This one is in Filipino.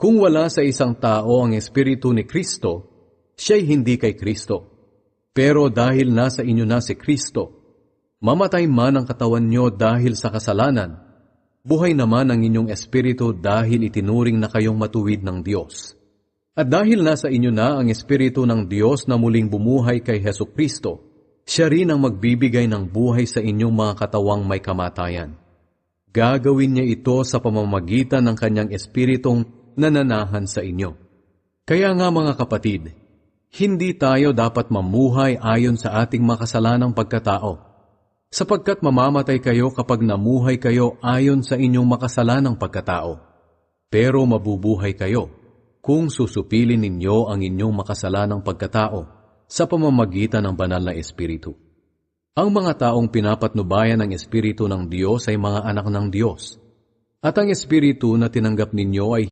Kung wala sa isang tao ang Espiritu ni Kristo, siya'y hindi kay Kristo. Pero dahil nasa inyo na si Kristo, mamatay man ang katawan nyo dahil sa kasalanan, buhay naman ang inyong espiritu dahil itinuring na kayong matuwid ng Diyos. At dahil nasa inyo na ang Espiritu ng Diyos na muling bumuhay kay Hesukristo, siya rin ang magbibigay ng buhay sa inyong mga katawang may kamatayan. Gagawin niya ito sa pamamagitan ng kanyang Espiritong nananahan sa inyo. Kaya nga mga kapatid, hindi tayo dapat mamuhay ayon sa ating makasalanang pagkatao, sapagkat mamamatay kayo kapag namuhay kayo ayon sa inyong makasalanang pagkatao. Pero mabubuhay kayo kung susupilin ninyo ang inyong makasalanang pagkatao sa pamamagitan ng banal na Espiritu. Ang mga taong pinapatnubayan ng Espiritu ng Diyos ay mga anak ng Diyos, at ang Espiritu na tinanggap ninyo ay